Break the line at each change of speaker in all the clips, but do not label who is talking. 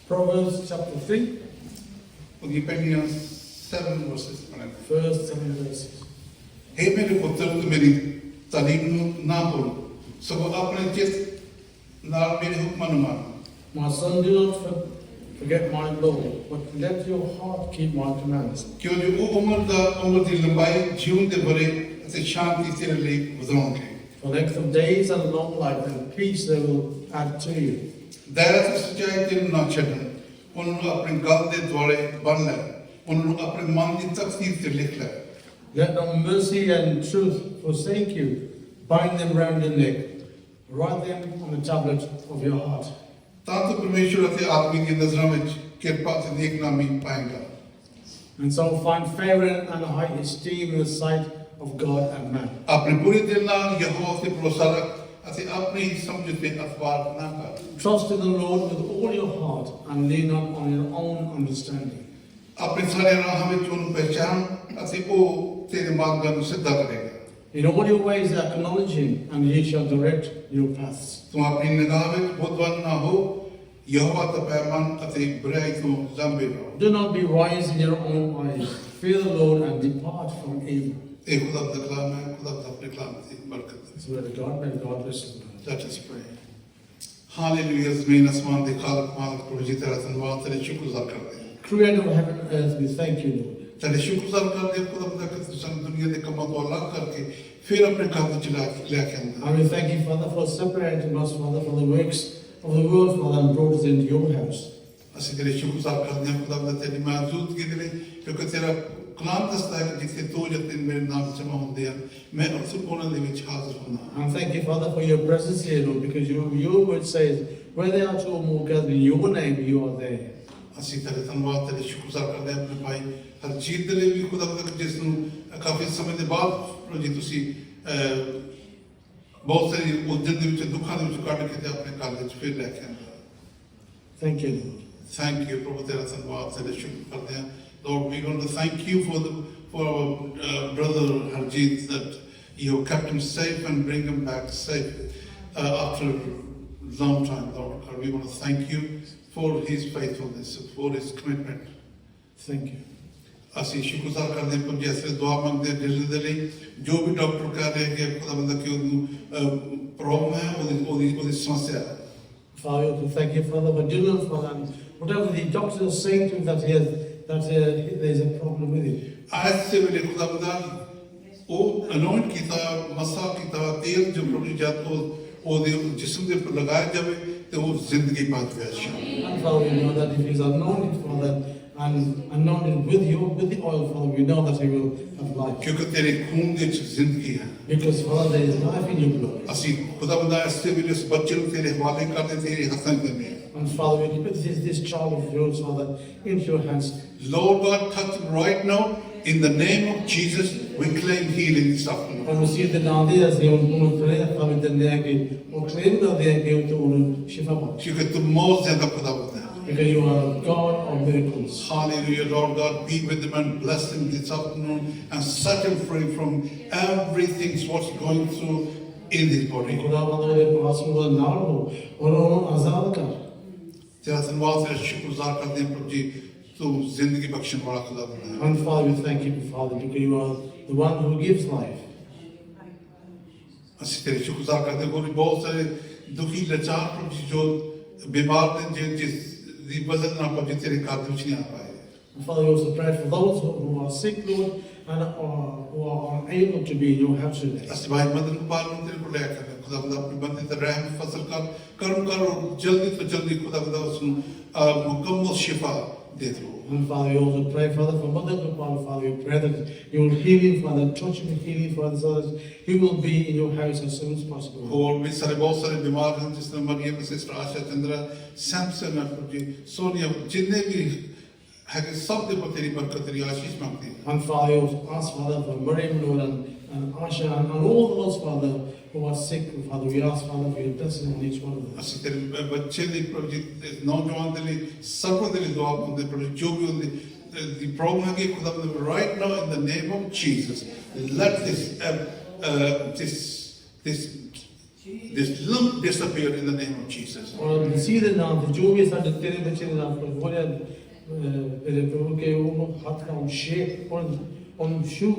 Proverbs chapter 3,
ਉਹਦੀ ਪਹਿਲੀਆਂ 7 verses ਪੜ੍ਹਨਾ।
first 7 verses.
हे मेरे पुत्र तू मेरी तालीम ਨੂੰ ਨਾ ਭੁੱਲ ਸਗੋਂ ਆਪਣੇ ਚਿੱਤ ਨਾਲ ਮੇਰੇ ਹੁਕਮਾਂ ਨੂੰ ਮੰਨ।
My son, do not forget my law, but let your heart keep my commands.
ਕਿਉਂ ਜੋ ਉਹ ਉਮਰ ਦੀ ਲੰਬਾਈ ਜੀਵਨ ਦੇ ਭਰੇ ਅਤੇ ਸ਼ਾਂਤੀ ਤੇਰੇ ਲਈ ਵਧਾਉਣਗੇ।
For length of days and long life and peace they will add to you.
ਦਇਆ ਤੇ ਸੱਚਾਈ ਤੈਨੂੰ ਨਾ ਛੱਡਣ, ਉਹਨਾਂ ਨੂੰ ਆਪਣੇ ਗਲ ਦੇ ਦੁਆਲੇ ਬੰਨ੍ਹ ਲੈ, ਉਹਨਾਂ ਨੂੰ ਆਪਣੇ ਮਨ ਦੀ ਤਖਤੀ ਤੇ ਲਿਖ ਲੈ।
Let not mercy and truth forsake you. Bind them round your neck. Write them on the tablet of your heart.
ਤਾਂ ਤੂੰ ਪਰਮੇਸ਼ਵਰ ਅਤੇ ਆਦਮੀ ਦੀ ਨਜ਼ਰਾਂ ਵਿੱਚ ਕਿਰਪਾ ਤੇ ਨੇਕਨਾਮੀ ਪਾਏਂਗਾ।
And so find favor and high esteem in the sight of God and man.
ਆਪਣੇ ਪੂਰੇ ਦਿਲ ਨਾਲ ਯਹੋਵਾ ਤੇ ਭਰੋਸਾ ਰੱਖ ਅਤੇ ਆਪਣੀ ਹੀ ਸਮਝ ਤੇ ਅਤਬਾਰ ਨਾ ਕਰ।
Trust in the Lord with all your heart and lean not on your own understanding.
ਆਪਣੇ ਸਾਰੇ ਰਾਹਾਂ ਵਿੱਚ ਉਹਨੂੰ ਪਹਿਚਾਨ ਅਤੇ ਉਹ ਤੇਰੇ ਮਾਰਗਾਂ ਨੂੰ ਸਿੱਧਾ ਕਰੇਗਾ।
In all your ways acknowledge him, and he shall direct your paths.
ਤੂੰ ਆਪਣੀ ਨਿਗਾਹ ਵਿੱਚ ਬੁੱਧਵਾਨ ਨਾ ਹੋ, ਯਹੋਵਾ ਤੋਂ ਪੈਮਾਨ ਅਤੇ ਬੁਰਾਈ ਤੋਂ ਲਾਂਭੇ ਰਹੋ।
Do not be wise in your own eyes. Fear the Lord and depart from evil.
ਇਹ ਖੁਦਾ ਦਾ ਕਲਾਮ ਹੈ, ਖੁਦਾ ਦਾ ਆਪਣੇ ਕਲਾਮ ਦੀ ਬਰਕਤ ਹੈ।
This is where the God may God bless you.
Let us pray. Hallelujah, ਜ਼ਮੀਨ ਅਸਮਾਨ ਦੇ ਖਾਲਕ ਮਾਲਕ ਪ੍ਰਭੂ ਜੀ ਤੇਰਾ ਧੰਨਵਾਦ, ਤੇਰੇ ਸ਼ੁਕਰਗੁਜ਼ਾਰ ਕਰਦੇ ਹਾਂ।
Creator of heaven and earth, we thank you, Lord.
ਤੇਰੇ ਸ਼ੁਕਰਗੁਜ਼ਾਰ ਕਰਦੇ ਹਾਂ ਖੁਦਾ ਕਿ ਤੂੰ ਸਾਨੂੰ ਦੁਨੀਆ ਦੇ ਕੰਮਾਂ ਤੋਂ ਅਲੱਗ ਕਰਕੇ ਫਿਰ ਆਪਣੇ ਘਰ ਵਿੱਚ ਲੈ ਕੇ ਆਂਦਾ।
And we thank you, Father, for separating us, Father, from the works of the world, Father, and brought us into your house.
ਅਸੀਂ ਤੇਰੇ ਸ਼ੁਕਰਗੁਜ਼ਾਰ ਕਰਦੇ ਹਾਂ ਖੁਦਾ ਤੇਰੀ ਮੌਜੂਦਗੀ ਦੇ ਲਈ, ਕਿਉਂਕਿ ਤੇਰਾ ਕਲਾਮ ਦੱਸਦਾ ਹੈ ਕਿ ਜਿੱਥੇ ਦੋ ਜਾਂ ਤਿੰਨ ਮੇਰੇ ਨਾਮ ਜਮ੍ਹਾਂ ਹੁੰਦੇ ਹਨ, ਮੈਂ ਅਕਸਰ ਉਹਨਾਂ ਦੇ ਵਿੱਚ ਹਾਜ਼ਰ ਹੁੰਦਾ ਹਾਂ।
And thank you, Father, for your presence here, Lord, because your word says, where there are two or more gathered in your name, you are there.
ਅਸੀਂ ਤੇਰੇ ਧੰਨਵਾਦ, ਤੇਰੇ ਸ਼ੁਕਰਗੁਜ਼ਾਰ ਕਰਦੇ ਹਾਂ ਆਪਣੇ ਭਾਈ ਹਰਜੀਤ ਦੇ ਲਈ ਵੀ ਖੁਦਾ ਜਿਸ ਨੂੰ ਕਾਫੀ ਸਮੇਂ ਦੇ ਬਾਅਦ ਜੀ ਤੁਸੀਂ ਬਹੁਤ ਸਾਰੀ ਉਲਝਣ ਦੇ ਵਿੱਚ ਦੁੱਖਾਂ ਦੇ ਵਿੱਚ ਕੱਢ ਕੇ ਤੇ ਆਪਣੇ ਘਰ ਵਿੱਚ ਫਿਰ ਲੈ ਕੇ ਆਂਦਾ।
Thank you, Lord.
Thank you, ਪ੍ਰਭੂ ਤੇਰਾ ਧੰਨਵਾਦ, ਤੇਰੇ ਸ਼ੁਕਰ ਕਰਦੇ ਹਾਂ। Lord, we want to thank you for our brother Harjeet, that you kept him safe and bring him back safe after a long time, Lord. We want to thank you for his faithfulness, for his commitment.
Thank you.
ਅਸੀਂ ਸ਼ੁਕਰਗੁਜ਼ਾਰ ਕਰਦੇ ਹਾਂ ਪ੍ਰਭੂ ਜੀ, ਅਸੀਂ ਦੁਆ ਮੰਗਦੇ ਹਾਂ ਦਿਲ ਦੇ ਲਈ, ਜੋ ਵੀ ਡਾਕਟਰ ਕਹਿ ਰਹੇ ਕਿ ਖੁਦਾ ਬੰਦਾ ਕਿ ਉਹਨੂੰ ਪ੍ਰੋਬਲਮ ਹੈ, ਉਹਦੀ ਸਮੱਸਿਆ ਹੈ।
Father, we thank you, Father, for doing it, Father, and whatever the doctors are saying to him that there's a problem with it.
ਅੱਜ ਦੇ ਵੇਲੇ ਖੁਦਾ ਬੰਦਾ ਉਹ ਅਨੋਇੰਟ ਕੀਤਾ, ਮਸਾ ਕੀਤਾ, ਤੇਲ ਜੋ ਪ੍ਰਭੂ ਜੀ ਜਦ ਉਹਦੇ ਜਿਸਮ ਦੇ ਉੱਪਰ ਲਗਾਇਆ ਜਾਵੇ ਤੇ ਉਹ ਜ਼ਿੰਦਗੀ ਪਾ ਦੇਵੇ।
And Father, we know that if he's anointed, Father, and anointed with the oil, Father, we know that he will have life.
ਕਿਉਂਕਿ ਤੇਰੇ ਖੂਨ ਦੇ ਵਿੱਚ ਜ਼ਿੰਦਗੀ ਹੈ।
Because, Father, there is life in your blood.
ਅਸੀਂ ਖੁਦਾ ਬੰਦਾ ਇਸ ਦੇ ਵੇਲੇ ਇਸ ਬੱਚੇ ਨੂੰ ਤੇਰੇ ਹਵਾਲੇ ਕਰਦੇ, ਤੇਰੇ ਹੱਥਾਂ ਵਿੱਚ ਦਿੰਦੇ ਹਾਂ।
And Father, we put this child of yours, Father, into your hands.
Lord God, touch him right now. In the name of Jesus, we claim healing this afternoon.
And we see the Nandi as the one prayer, Father, the Nagi, or claim that they are going to Shifa.
क्योंकि तुम बहुत ज्यादा खुदा बनते हैं।
Because you are a God of miracles.
Hallelujah, Lord God, be with him and bless him this afternoon and set him free from everything what's going through in his body.
खुदा बंदा ये पास में ना हो और उन्हें आज़ाद कर.
तेरा धन्यवाद, तेरा शुक्रगुजार करते हैं प्रभु जी, तू जिंदगी बख्शने वाला खुदा बना है।
And Father, we thank you, Father, because you are the one who gives life.
ਅਸੀਂ ਤੇਰੇ ਸ਼ੁਕਰਗੁਜ਼ਾਰ ਕਰਦੇ ਹਾਂ ਕੋਈ ਬਹੁਤ ਸਾਰੇ ਦੁਖੀ ਲਾਚਾਰ ਪ੍ਰਭੂ ਜੀ ਜੋ ਬਿਮਾਰ ਨੇ ਜਿਸ ਦੀ ਵਜ੍ਹਾ ਨਾਲ ਪ੍ਰਭੂ ਜੀ ਤੇਰੇ ਘਰ ਦੇ ਵਿੱਚ ਨਹੀਂ ਆ ਪਾਏ।
And Father, we also pray for those who are sick, Lord, and who are unable to be in your house today.
ਅਸੀਂ ਭਾਈ ਮਦਨ ਕੁਮਾਰ ਨੂੰ ਤੇਰੇ ਕੋਲ ਲੈ ਕੇ ਆਏ, ਖੁਦਾ ਬੰਦਾ ਆਪਣੀ ਬੰਦੇ ਤੇ ਰਹਿਮ ਫਜ਼ਲ ਕਰ ਕਰੋ ਜਲਦੀ ਤੋਂ ਜਲਦੀ ਖੁਦਾ ਬੰਦਾ ਉਸ ਨੂੰ ਮੁਕੰਮਲ ਸ਼ਿਫਾ ਦੇ ਦਿਓ।
And Father, we also pray, Father, for Mother Gopal, Father, we pray that you will heal him, Father, touch him and heal him, Father, so that he will be in your house as soon as possible.
ਹੋਰ ਵੀ ਸਾਰੇ ਬਹੁਤ ਸਾਰੇ ਬਿਮਾਰ ਹਨ, ਜਿਸ ਤਰ੍ਹਾਂ Mariam sister ਆਸ਼ਾ ਚੰਦਰਾ, Samson ਜੀ, ਸੋਨੀਆ, ਜਿੰਨੇ ਵੀ ਹੈਗੇ ਸਭ ਦੇ ਉੱਪਰ ਤੇਰੀ ਬਰਕਤ, ਤੇਰੀ ਆਸ਼ੀਸ਼ ਮੰਗਦੇ ਹਾਂ।
And Father, we also ask, Father, for Miriam, Lord, and Asha, and all those, Father, who are sick, Father, we ask, Father, for your blessing on each one of them.
ਅਸੀਂ ਤੇਰੇ ਬੱਚੇ ਲਈ ਪ੍ਰਭੂ ਜੀ, ਨੌਜਵਾਨ ਦੇ ਲਈ, ਸਭ ਦੇ ਲਈ ਦੁਆ ਮੰਗਦੇ ਪ੍ਰਭੂ ਜੀ, ਜੋ ਵੀ ਉਹਦੀ ਦੀ ਪ੍ਰੋਬਲਮ ਹੈਗੀ ਖੁਦਾ ਬੰਦਾ right now in the name of Jesus, let this This lump disappeared in the name of Jesus.
और मसीह दे नाम ते जो भी साडे तेरे बच्चे दे नाम पर हो रहा मेरे प्रभु के वो हाथ का शेप और शू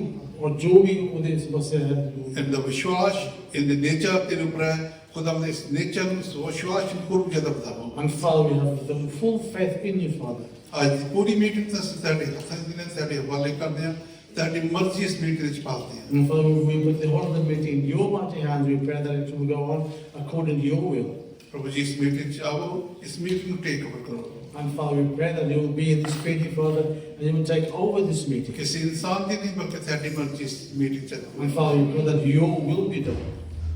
और जो भी उन्हें समस्या है
And the विश्वास in the nature तेरे ऊपर है, खुदा ने इस nature में विश्वास को भी ज़्यादा बताओ.
and Father we have the full faith in you Father
आज पूरी मीटिंग तक साढ़े हफ्ते दिन साढ़े हवाले कर दिया, साढ़ी मर्जी इस मीटिंग में पालते हैं.
and Father we put the whole of the meeting in your mighty hands we pray that it will go on according to your will
प्रभु जी इस मीटिंग से आओ, इस मीटिंग को टेक ओवर करो.
and Father we pray that you will be in this meeting Father and you will take over this meeting
किसी इंसान की नहीं बल्कि साढ़ी मर्जी इस मीटिंग चलती
and
है.
Father we pray that your will be done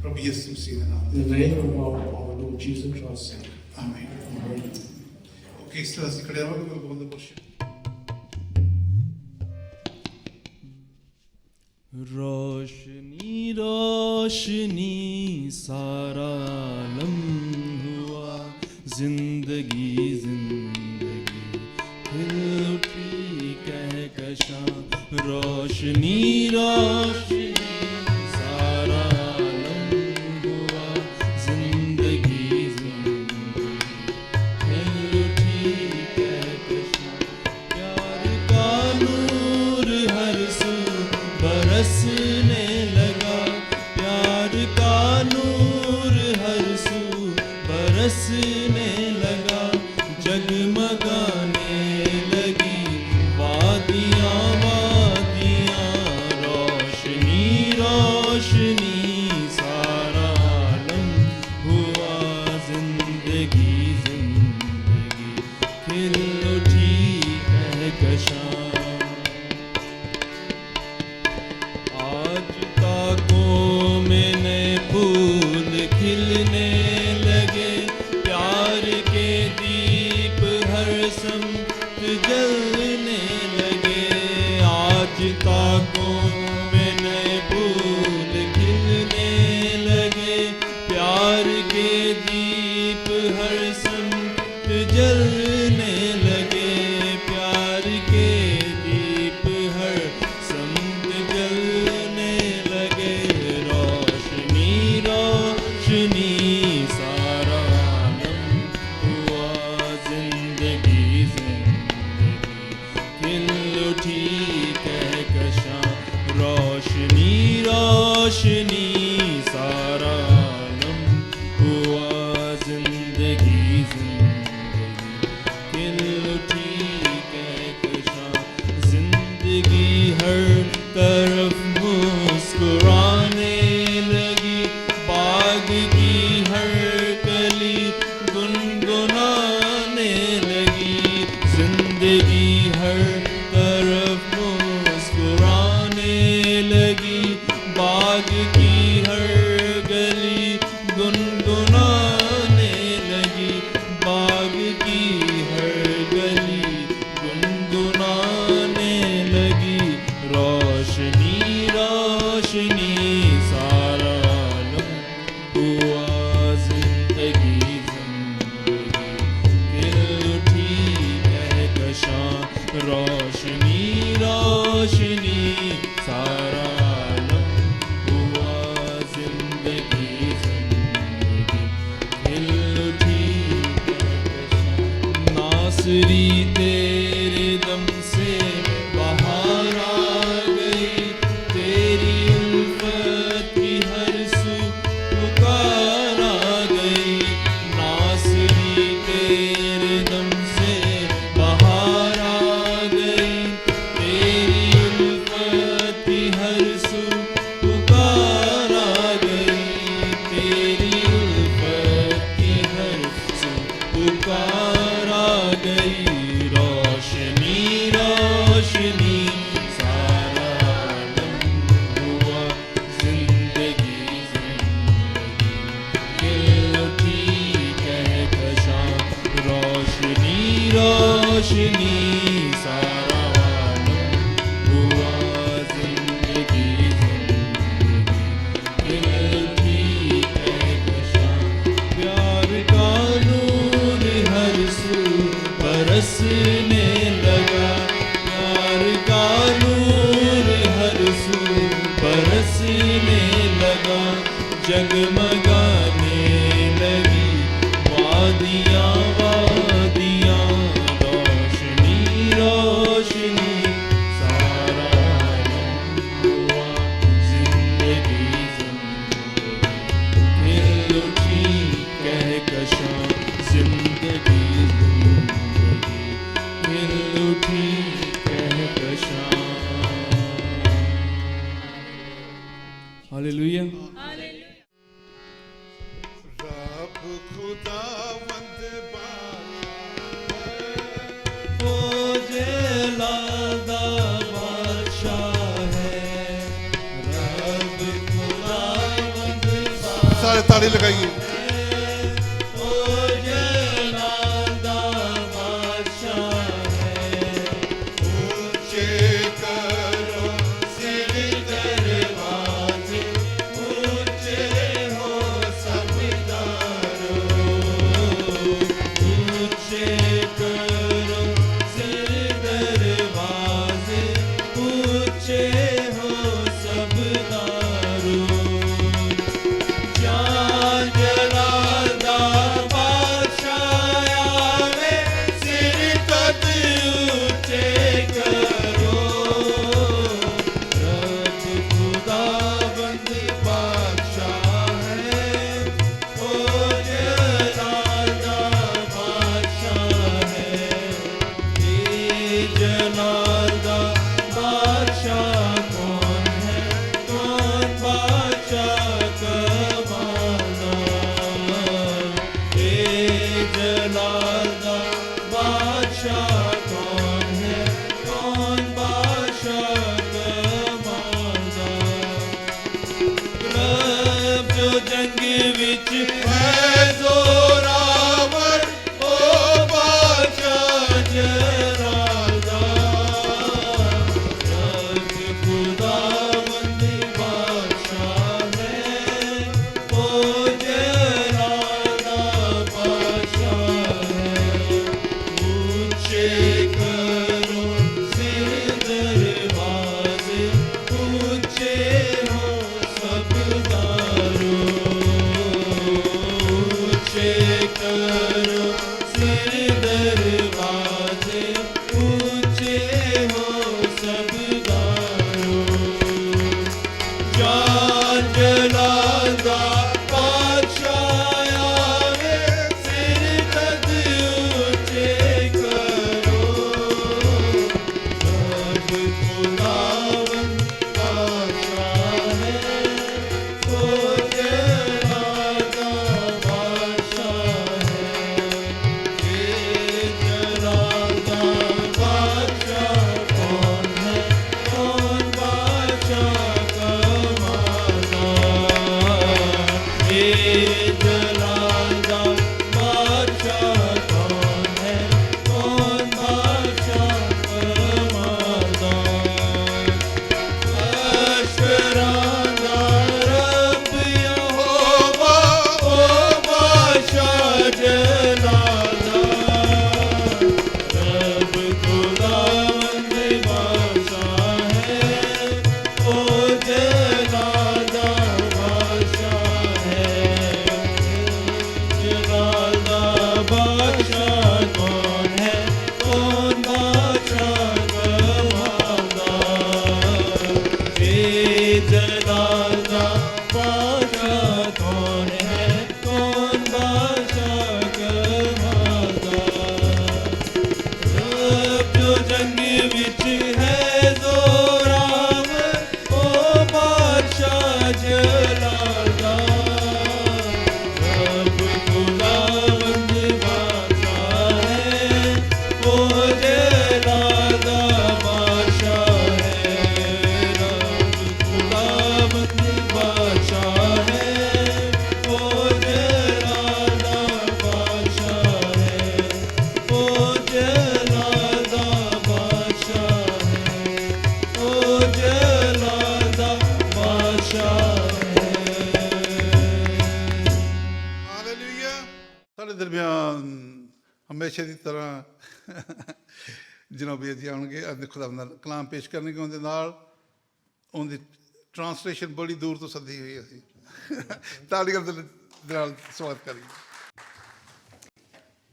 प्रभु यीशु मसीह के नाम.
in the name of our Lord Jesus Christ
आमीन. ओके इस तरह से खड़े रहोगे तो बहुत बहुत
रोशनी रोशनी सारा आलम हुआ जिंदगी जिंदगी खिल उठी कहकशां रोशनी रोशनी सारा आलम हुआ जिंदगी जिंदगी खिल उठी कहकशां प्यार का नूर हर सू बरसने लगा प्यार का नूर हर सू बरसने लगा जगमगाने लगी वादियाँ वादियाँ रोशनी रोशनी सारा आलम हुआ जिंदगी जिंदगी खिल उठी कहकशां आज ताकों में नए फूल खिलने लगे प्यार के दीप हर समत जलने लगे आज ताकों में नए फूल खिलने लगे प्यार के दीप हर समत जलने लगे प्यार के दीप हर समत जलने लगे रोशनी रोशनी सारा आलम हुआ जिंदगी जिंदगी खिल उठी कहकशां रोशनी रोशनी सारा आलम हुआ जिंदगी जिंदगी खिल उठी कहकशां जिंदगी हर तरफ मुस्कुराने लगी बाग की हर कली गुनगुनाने लगी जिंदगी हर तरफ मुस्कुराने लगी बाग की हर गली गुनगुनाने लगी बाग की हर गली गुनगुनाने लगी रोशनी रोशनी सारा आलम हुआ जिंदगी जिंदगी खिल उठी कहकशां रोशनी रोशनी सारा आलम हुआ जिंदगी जिंदगी खिल उठी कहकशां नासरी तेरे दम से बाहर आ गई तेरी उल्फत की हर सू पुकार आ गई नासरी तेरे दम से बाहर आ गई तेरी उल्फत की हर सू पुकार आ गई तेरी उल्फत की हर सू पुकार आ गई रोशनी रोशनी सारा आलम हुआ जिंदगी जिंदगी खिल उठी कहकशां रोशनी रोशनी सारा आलम हुआ जिंदगी जिंदगी खिल उठी कहकशां प्यार का नूर हर सू बरसने लगा प्यार का नूर हर सू बरसने लगा जगमगा
सारे ताली लगाइए। हमेशा की तरह जनाबी जी आउणगे अपने खुदा दा कलाम पेश करनगे उनके नाल उनकी ट्रांसलेशन बड़ी दूर तो सदी हुई असी तालियां दे नाल स्वागत करिए।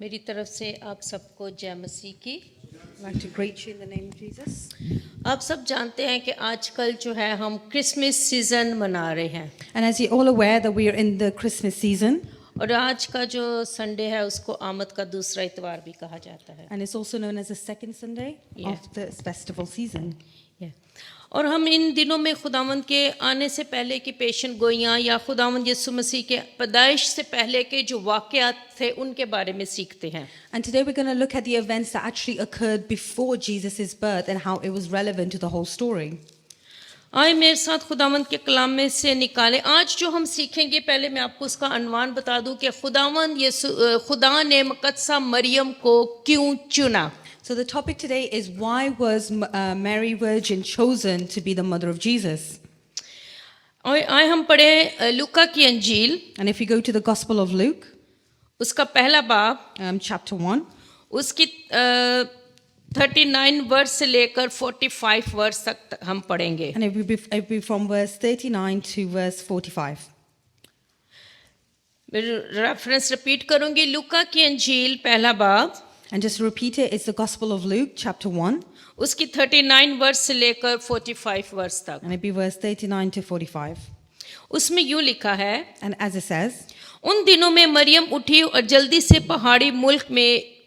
मेरी तरफ से आप सबको जय मसीह की।
I want to greet you in the name of Jesus.
आप सब जानते हैं कि आजकल जो है हम क्रिसमस सीजन मना रहे हैं
And as you're all aware that we are in the Christmas season,
और आज का जो संडे है उसको आमद का दूसरा इतवार भी कहा जाता है।
and it's also known as the second Sunday
Yeah.
of the festival season.
Yeah. और हम इन दिनों में खुदावंद के आने से पहले की पेशन गोइयाँ या खुदावंद यीशु मसीह के पैदाइश से पहले के जो वाक़यात थे उनके बारे में सीखते हैं।
And today we're going to look at the events that actually occurred before Jesus' birth and how it was relevant to the whole story.
आए मेरे साथ खुदावंद के कलाम में से निकाले। आज जो हम सीखेंगे, पहले मैं आपको उसका अनवान बता दूं कि खुदा ने मुकद्दसा मरियम को क्यों चुना।
So the topic today is why was Mary Virgin chosen to be the mother of Jesus?
और आए हम पढ़े लूका की अंजील,
And if you go to the Gospel of Luke,
उसका पहला बाब,
chapter 1,
उसकी 39 वर्ष से लेकर 45 वर्ष तक हम पढ़ेंगे।
and it will be from verse 39 to verse 45.
मैं रेफरेंस रिपीट करूंगी। लूका की अंजील पहला बाब,
And just to repeat it, it's the Gospel of Luke, chapter 1,
उसकी 39 वर्ष से लेकर 45 वर्ष तक।
and it be verse 39 to 45.
उसमें यूं लिखा है,
And as it says,
उन दिनों में मरियम उठी और जल्दी से पहाड़ी मुल्क में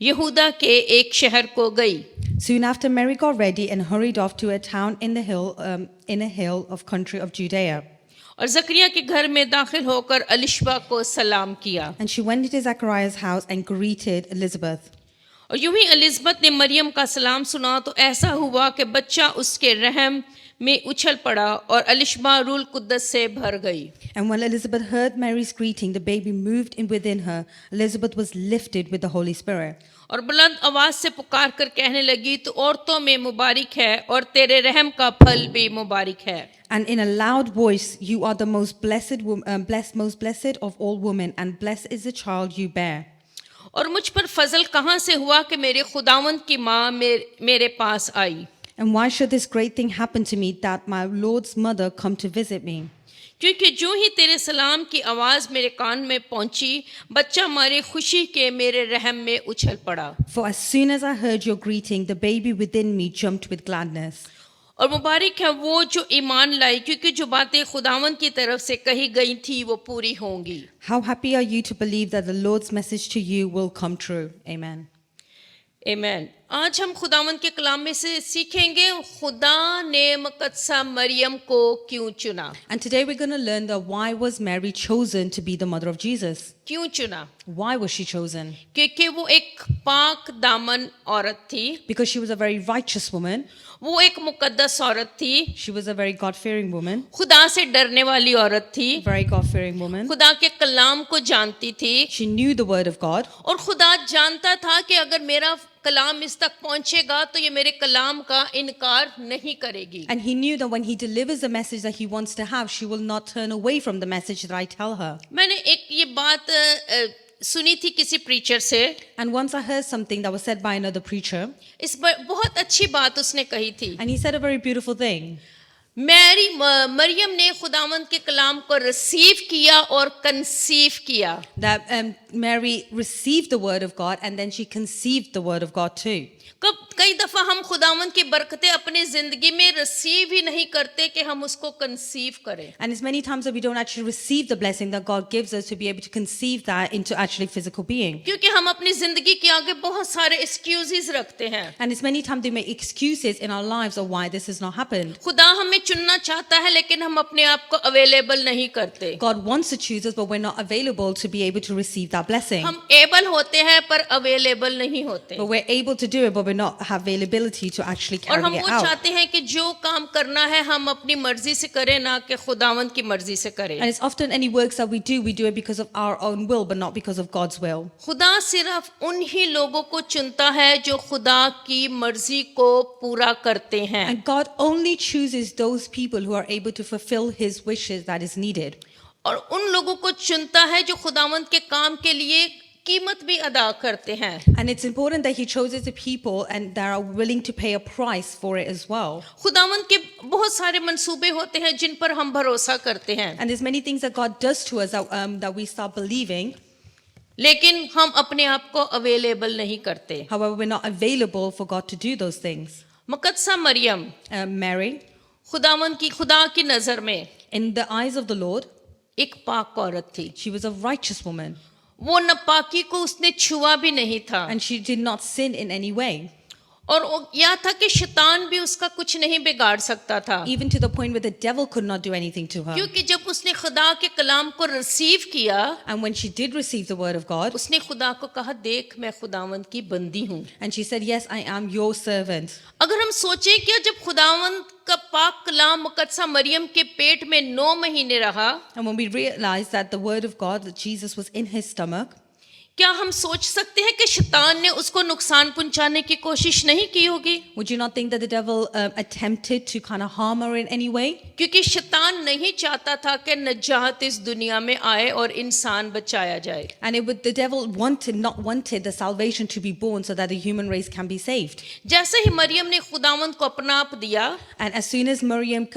यहूदा के एक शहर को गई।
soon after Mary got ready and hurried off to a town in a hill of country of Judea.
और जकरिया के घर में दाखिल होकर अलिशबा को सलाम किया।
And she went into Zachariah's house and greeted Elizabeth.
और यूं ही एलिजबेथ ने मरियम का सलाम सुना तो ऐसा हुआ कि बच्चा उसके रहम में उछल पड़ा और अलिशबा रूल कुद्दस से भर गई।
And when Elizabeth heard Mary's greeting, the baby moved in within her. Elizabeth was lifted with the Holy Spirit.
और बुलंद आवाज से पुकार कर कहने लगी, तो औरतों में मुबारक है और तेरे रहम का फल भी मुबारक है।
And in a loud voice, you are the most blessed of all women, and blessed is the child you bear.
और मुझ पर फजल कहाँ से हुआ कि मेरे खुदावंद की माँ मेरे पास आई।
And why should this great thing happen to me, that my Lord's mother come to visit me?
क्योंकि जो ही तेरे सलाम की आवाज मेरे कान में पहुंची, बच्चा मारे खुशी के मेरे रहम में उछल पड़ा।
For as soon as I heard your greeting, the baby within me jumped with gladness.
और मुबारक है वो जो ईमान लाई, क्योंकि जो बातें खुदावंद की तरफ से कही गई थी वो पूरी होंगी।
How happy are you to believe that the Lord's message to you will come true? Amen.
आमीन। आज हम खुदावंद के कलाम में से सीखेंगे खुदा ने मुकद्दसा मरियम को क्यों चुना।
And today we're going to learn that why was Mary chosen to be the mother of Jesus?
क्यों चुना?
Why was she chosen?
क्योंकि वो एक पाक दामन औरत थी,
Because she was a very righteous woman.
वो एक मुकद्दस औरत थी,
She was a very God-fearing woman.
खुदा से डरने वाली औरत थी,
Very God-fearing woman.
खुदा के कलाम को जानती थी,
She knew the word of God.
और खुदा जानता था कि अगर मेरा कलाम इस तक पहुंचेगा तो ये मेरे कलाम का इनकार नहीं करेगी।
And he knew that when he delivers the message that he wants to have, she will not turn away from the message that I tell her.
मैंने एक ये बात सुनी थी किसी प्रीचर से।
And once I heard something that was said by another preacher,
बहुत अच्छी बात उसने कही थी।
and he said a very beautiful thing.
Maryam ने खुदावंद के कलाम को रिसीव किया और कंसीव किया।
That Mary received the word of God and then she conceived the word of God too.
कई दफा हम खुदावंद की बरकतें अपनी जिंदगी में रिसीव ही नहीं करते कि हम उसको कंसीव करें।
And it's many times that we don't actually receive the blessing that God gives us to be able to conceive that into actually physical being.
क्योंकि हम अपनी जिंदगी के आगे बहुत सारे एक्सक्यूजेस रखते हैं।
And it's many times we make excuses in our lives of why this has not happened.
खुदा हमें चुनना चाहता है लेकिन हम अपने आप को अवेलेबल नहीं करते।
God wants to choose us, but we're not available to be able to receive that blessing.
हम एबल होते हैं पर अवेलेबल नहीं होते।
But we're able to do it, but we're not have availability to actually
और
carry
हम
it
वो
out.
चाहते हैं कि जो काम करना है हम अपनी मर्जी से करें, ना कि खुदावंद की मर्जी से करें।
And it's often any works that we do it because of our own will, but not because of God's will.
खुदा सिर्फ उन्हीं लोगों को चुनता है जो खुदा की मर्जी को पूरा करते हैं।
And God only chooses those people who are able to fulfill His wishes that is needed.
और उन लोगों को चुनता है जो खुदावंद के काम के लिए कीमत भी अदा करते हैं।
And it's important that He chooses the people and that are willing to pay a price for it as well.
खुदावंद के बहुत सारे मंसूबे होते हैं जिन पर हम भरोसा करते हैं,
And there's many things that God does to us that we start believing.
लेकिन हम अपने आप को अवेलेबल नहीं करते।
However, we're not available for God to do those things.
मुकद्दसा Maryam
Mary,
खुदा की नजर में
in the eyes of the Lord,
एक पाक औरत थी।
she was a righteous woman.
वो नापाकी को उसने छुआ भी नहीं था।
And she did not sin in any way.
और यह था कि शैतान भी उसका कुछ नहीं बिगाड़ सकता था,
even to the point where the devil could not do anything to her.
क्योंकि जब उसने खुदा के कलाम को रिसीव किया,
And when she did receive the word of God,
उसने खुदा को कहा, देख मैं खुदावंद की बंदी हूँ।
and she said, yes, I am your servant.
अगर हम सोचें कि जब खुदावंद का पाक कलाम मुकद्दसा मरियम के पेट में 9 महीने रहा,
And when we realized that the word of God, that Jesus was in his stomach,
क्या हम सोच सकते हैं कि शैतान ने उसको नुकसान पहुंचाने की कोशिश नहीं की होगी?
would you not think that the devil attempted to kind of harm her in any way?
क्योंकि शैतान नहीं चाहता था कि नजात इस दुनिया में आए और इंसान बचाया जाए।
And the devil not wanted the salvation to be born so that the human race can be saved.
जैसे ही मरियम ने खुदावंद को अपना आप दिया,
And as soon as Miriam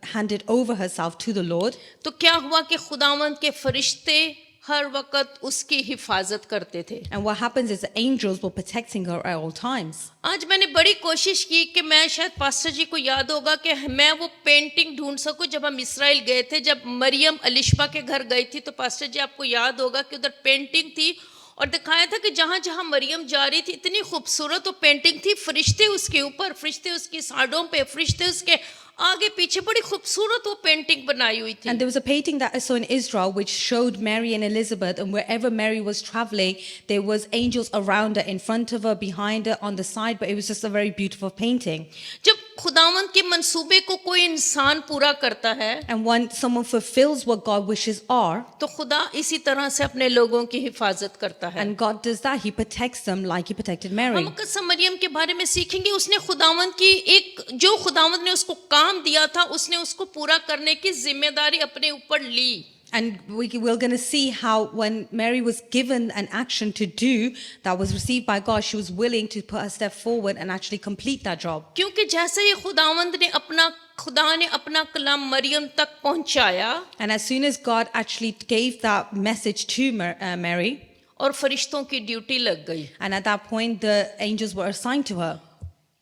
handed over herself to the Lord,
तो क्या हुआ कि खुदावंद के फरिश्ते हर वक्त उसकी हिफाजत करते थे।
and what happens is the angels were protecting her at all times.
आज मैंने बड़ी कोशिश की कि मैं, शायद पास्टर जी को याद होगा, कि मैं वो पेंटिंग ढूंढ सकूं। जब हम इस्राएल गए थे, जब मरियम अलिशबा के घर गई थी, तो पास्टर जी आपको याद होगा कि उधर पेंटिंग थी और दिखाया था कि जहां जहां मरियम जा रही थी, इतनी खूबसूरत वो पेंटिंग थी, फरिश्ते उसके ऊपर, फरिश्ते उसकी साड़ों पे, फरिश्ते उसके आगे पीछे, बड़ी खूबसूरत वो पेंटिंग बनाई हुई थी।
And there was a painting that I saw in Israel which showed Mary and Elizabeth, and wherever Mary was traveling, there was angels around her, in front of her, behind her, on the side, but it was just a very beautiful painting.
जब खुदावंद के मंसूबे को कोई इंसान पूरा करता है,
And when someone fulfills what God wishes are,
तो खुदा इसी तरह से अपने लोगों की हिफाजत करता है।
and God does that, He protects them like He protected Mary.
हम मुकद्दसा मरियम के बारे में सीखेंगे। उसने खुदावंद की जो खुदावंद ने उसको काम दिया था, उसने उसको पूरा करने की जिम्मेदारी अपने ऊपर ली।
And we're going to see how when Mary was given an action to do that was received by God, she was willing to put a step forward and actually complete that job.
क्योंकि जैसे ही खुदा ने अपना कलाम मरियम तक पहुंचाया,
And as soon as God actually gave that message to Mary,
और फरिश्तों की ड्यूटी लग गई।
and at that point the angels were assigned to her,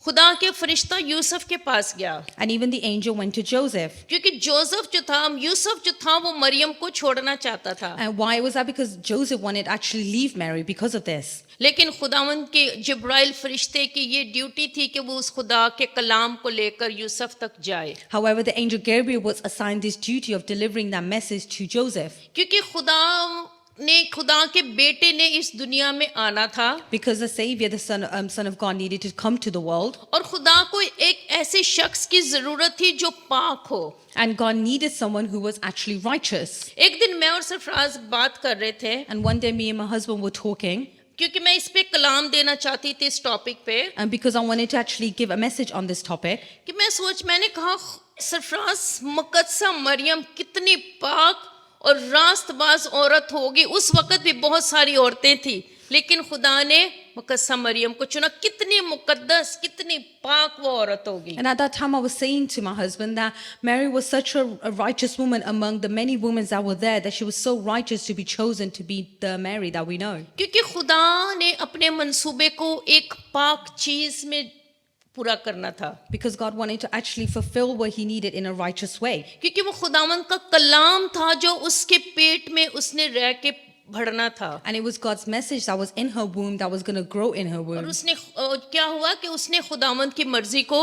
खुदा के फरिश्ता यूसुफ के पास गया,
and even the angel went to Joseph.
क्योंकि यूसुफ जो था वो मरियम को छोड़ना चाहता था।
And why was that? Because Joseph wanted to actually leave Mary because of this.
लेकिन खुदावंद के जिब्राइल फरिश्ते की ये ड्यूटी थी कि वो उस खुदा के कलाम को लेकर यूसुफ तक जाए।
However, the angel Gabriel was assigned this duty of delivering that message to Joseph,
क्योंकि खुदा के बेटे ने इस दुनिया में आना था,
because the Savior, the Son of God, needed to come to the world.
और खुदा को एक ऐसे शख्स की जरूरत थी जो पाक हो।
And God needed someone who was actually righteous.
एक दिन मैं और सरफराज बात कर रहे थे,
And one day me and my husband were talking,
क्योंकि मैं इस पे कलाम देना चाहती थी इस टॉपिक पे,
and because I wanted to actually give a message on this topic,
कि मैंने कहा सरफराज, मुकद्दसा मरियम कितनी पाक और रास्तबाज औरत होगी। उस वक्त भी बहुत सारी औरतें थी, लेकिन खुदा ने मुकद्दसा मरियम को चुना। कितनी मुकद्दस, कितनी पाक वो औरत होगी।
and at that time I was saying to my husband that Mary was such a righteous woman among the many women that were there, that she was so righteous to be chosen to be the Mary that we know.
क्योंकि खुदा ने अपने मंसूबे को एक पाक चीज में पूरा करना था,
Because God wanted to actually fulfill what He needed in a righteous way.
क्योंकि वो खुदावंद का कलाम था जो उसके पेट में उसने रह के बढ़ना था।
And it was God's message that was in her womb, that was going to grow in her
और
womb.
उसने क्या हुआ कि उसने खुदावंद की मर्जी को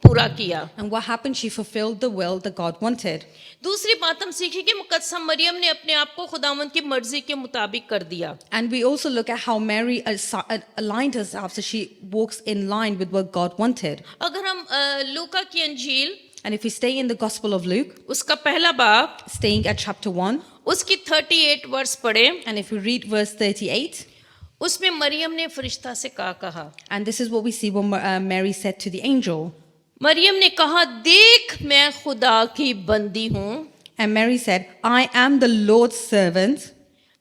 पूरा किया।
And what happened? She fulfilled the will that God wanted.
दूसरी बात हम सीखें कि मुकद्दसा मरियम ने अपने आप को खुदावंद की मर्जी के मुताबिक कर दिया।
And we also look at how Mary aligned herself so she walks in line with what God wanted.
अगर हम लूका की अंजील,
And if we stay in the Gospel of Luke,
उसका पहला बाब,
staying at chapter 1,
उसकी 38 वर्ष पढ़े,
and if we read verse 38,
उसमें मरियम ने फरिश्ता से कहा,
and this is what we see when Mary said to the angel.
Maryam ने कहा, देख मैं खुदा की बंदी हूँ,
And Mary said, I am the Lord's servant.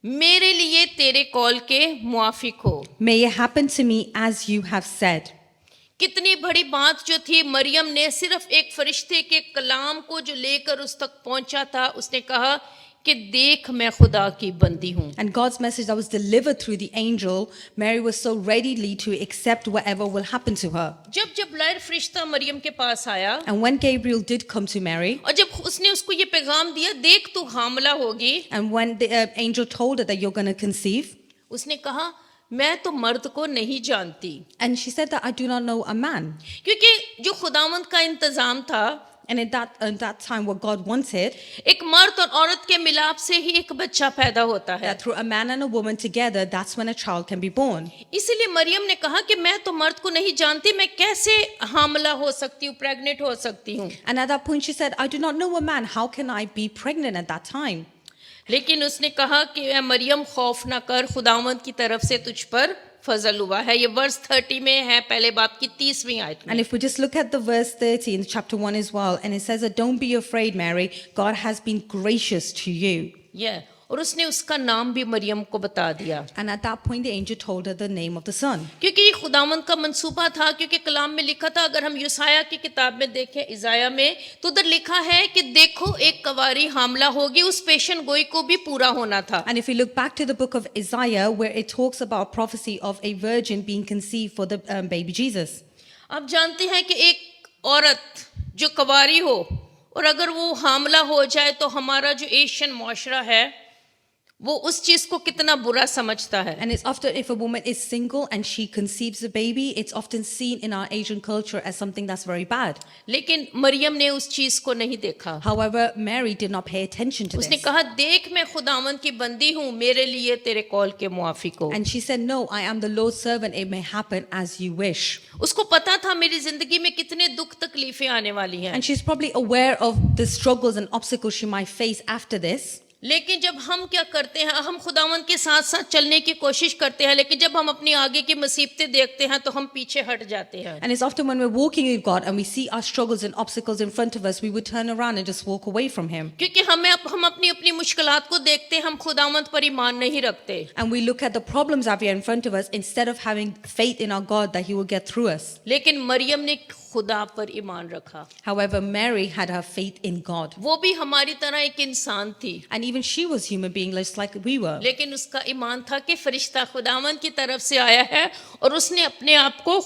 मेरे लिए तेरे कॉल के मुआफिक हो।
May it happen to me as you have said.
कितनी बड़ी बात जो थी, मरियम ने सिर्फ एक फरिश्ते के कलाम को जो लेकर उस तक पहुंचा था, उसने कहा कि देख मैं खुदा की बंदी हूँ।
And God's message that was delivered through the angel, Mary was so readily to accept whatever will happen to her.
जब जिब्राइल फरिश्ता मरियम के पास आया,
And when Gabriel did come to Mary,
और जब उसने उसको ये पैगाम दिया, देख तू हामला होगी,
and when the angel told her that you're going to conceive,
उसने कहा मैं तो मर्द को नहीं जानती,
And she said that I do not know a man.
क्योंकि जो खुदावंद का इंतजाम था,
And at that time, what God wanted,
एक मर्द और औरत के मिलाप से ही एक बच्चा पैदा होता है।
that through a man and a woman together, that's when a child can be born.
इसीलिए मरियम ने कहा कि मैं तो मर्द को नहीं जानती, मैं कैसे हामला हो सकती हूँ, प्रेग्नेंट हो सकती हूँ।
And at that point, she said, I do not know a man. How can I be pregnant at that time?
लेकिन उसने कहा कि ऐ मरियम खौफ ना कर, खुदावंद की तरफ से तुझ पर फजल हुआ है। ये वर्स 30 में है, पहले बाप की 30वीं आयत में।
And if we just look at the verse 30 in chapter 1 as well, and it says that don't be afraid, Mary, God has been gracious to you.
ये और उसने उसका नाम भी मरियम को बता दिया,
And at that point, the angel told her the name of the son.
क्योंकि ये खुदावंद का मंसूबा था। क्योंकि कलाम में लिखा था, अगर हम यूसाया की किताब में देखें, इजाया में, तो उधर लिखा है कि देखो एक कवारी हामला होगी, उस पेशन गोई को भी पूरा होना था।
And if we look back to the book of Isaiah, where it talks about prophecy of a virgin being conceived for the baby Jesus.
आप जानते हैं कि एक औरत जो कवारी हो और अगर वो हामला हो जाए तो हमारा जो एशियन मुआशरा है वो उस चीज को कितना बुरा समझता है।
And it's often, if a woman is single and she conceives a baby, it's often seen in our Asian culture as something that's very bad.
लेकिन मरियम ने उस चीज को नहीं देखा।
However, Mary did not pay attention to
उसने
this.
कहा, देख मैं खुदावंद की बंदी हूँ, मेरे लिए तेरे कॉल के मुआफिक हो।
And she said, no, I am the Lord's servant. It may happen as you wish.
उसको पता था मेरी जिंदगी में कितने दुख तकलीफें आने वाली हैं।
And she's probably aware of the struggles and obstacles she might face after this.
लेकिन जब हम क्या करते हैं, हम खुदावंद के साथ साथ चलने की कोशिश करते हैं, लेकिन जब हम अपनी आगे की मुसीबतें देखते हैं तो हम पीछे हट जाते हैं।
And it's often when we're walking with God and we see our struggles and obstacles in front of us, we would turn around and just walk away from Him.
क्योंकि हम अपनी अपनी मुश्किलात को देखते हैं, हम खुदावंद पर ईमान नहीं रखते।
And we look at the problems that are in front of us instead of having faith in our God that He will get through us.
लेकिन मरियम ने खुदा पर ईमान रखा।
However, Mary had her faith in God.
वो भी हमारी तरह एक इंसान थी,
And even she was human being just like we were.
लेकिन उसका ईमान था कि फरिश्ता खुदावंद की तरफ से आया है और उसने अपने आप को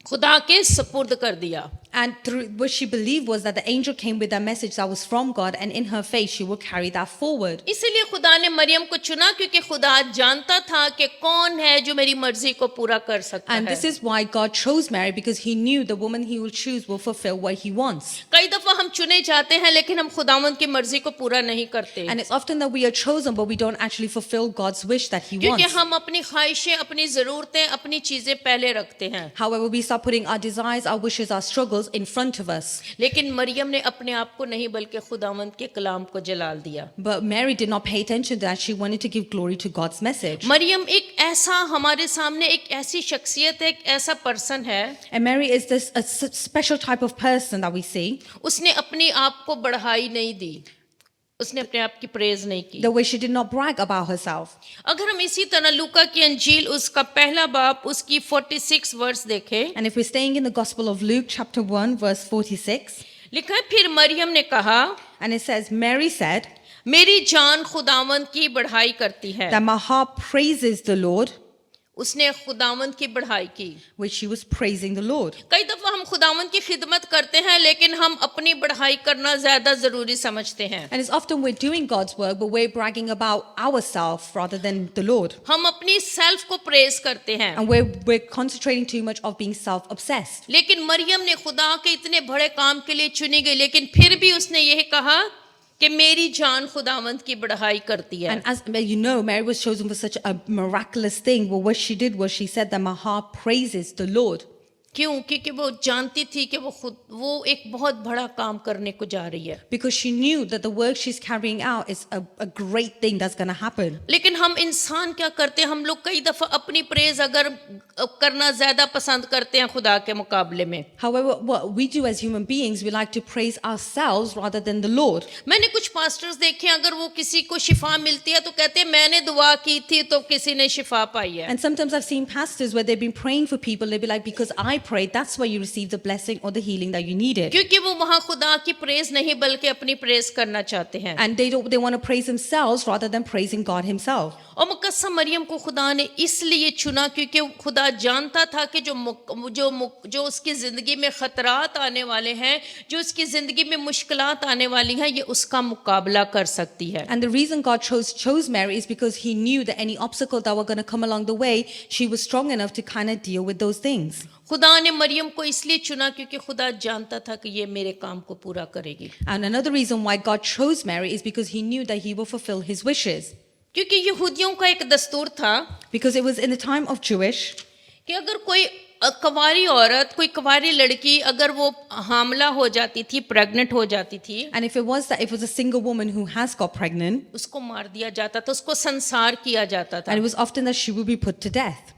खुदा के सपुर्द कर दिया।
And through what she believed was that the angel came with a message that was from God, and in her faith she would carry that forward.
इसीलिए खुदा ने मरियम को चुना, क्योंकि खुदा जानता था कि कौन है जो मेरी मर्जी को पूरा कर सकता
And
है।
this is why God chose Mary, because He knew the woman He will choose will fulfill what He wants.
कई दफा हम चुने जाते हैं लेकिन हम खुदावंद की मर्जी को पूरा नहीं करते,
And it's often that we are chosen, but we don't actually fulfill God's wish that He
क्योंकि
wants.
हम अपनी ख्वाहिशें, अपनी जरूरतें, अपनी चीजें पहले रखते हैं।
However, we start putting our desires, our wishes, our struggles in front of us.
लेकिन मरियम ने अपने आप को नहीं बल्कि खुदावंद के कलाम को जलाल दिया।
But Mary did not pay attention to that. She wanted to give glory to God's message.
Maryam एक ऐसा हमारे सामने एक ऐसी शख्सियत है, एक ऐसा पर्सन है,
And Mary is this a special type of person that we see.
उसने अपने आप को बढ़ाई नहीं दी, उसने अपने आप की प्रेज नहीं की।
The way she did not brag about herself.
अगर हम इसी तरह लूका की अंजील उसका पहला बाब उसकी 46 वर्स देखें,
And if we're staying in the Gospel of Luke, chapter 1, verse 46,
लिखा है, फिर मरियम ने कहा,
and it says, Mary said,
मेरी जान खुदावंद की बढ़ाई करती है।
that my heart praises the Lord,
उसने खुदावंद की बढ़ाई की।
which she was praising the Lord.
कई दफा हम खुदावंद की खिदमत करते हैं लेकिन हम अपनी बढ़ाई करना ज्यादा जरूरी समझते हैं।
And it's often we're doing God's work, but we're bragging about ourselves rather than the Lord.
हम अपनी सेल्फ को प्रेज करते हैं,
And we're concentrating too much of being self-obsessed.
लेकिन मरियम ने खुदा के इतने बड़े काम के लिए चुनी गई, लेकिन फिर भी उसने यही कहा कि मेरी जान खुदावंद की बढ़ाई करती है।
And as you know, Mary was chosen for such a miraculous thing. Well, what she did was she said that my heart praises the Lord.
क्यों? क्योंकि वो जानती थी कि वो एक बहुत बड़ा काम करने को जा रही है।
Because she knew that the work she's carrying out is a great thing that's going to happen.
लेकिन हम इंसान क्या करते हैं, हम लोग कई दफा अपनी प्रेज अगर करना ज्यादा पसंद करते हैं खुदा के मुकाबले में।
However, what we do as human beings, we like to praise ourselves rather than the Lord.
मैंने कुछ पास्टर्स देखे, अगर वो किसी को शिफा मिलती है तो कहते हैं मैंने दुआ की थी तो किसी ने शिफा पाई है।
And sometimes I've seen pastors where they've been praying for people, they'll be like, because I prayed, that's why you received the blessing or the healing that you needed.
क्योंकि वो वहाँ खुदा की प्रेज नहीं बल्कि अपनी प्रेज करना चाहते हैं।
And they want to praise themselves rather than praising God himself.
और मुकद्दस मरियम को खुदा ने इसलिए चुना क्योंकि खुदा जानता था कि जो उसकी जिंदगी में खतरात आने वाले हैं, जो उसकी जिंदगी में मुश्किलात आने वाली हैं, ये उसका मुकाबला कर सकती है।
And the reason God chose Mary is because he knew that any obstacle that were going to come along the way, she was strong enough to kind of deal with those things.
खुदा ने मरियम को इसलिए चुना क्योंकि खुदा जानता था कि ये मेरे काम को पूरा करेगी।
And another reason why God chose Mary is because he knew that he will fulfill his wishes.
क्योंकि यहूदियों का एक दस्तूर था
Because it was in the time of Jewish
कि अगर कोई कवारी औरत, कोई कवारी लड़की अगर वो हामला हो जाती थी, प्रेग्नेंट हो जाती थी,
and if it was a single woman who has got pregnant,
उसको मार दिया जाता था, उसको संसार किया जाता था।
and it was often that she would be put to death.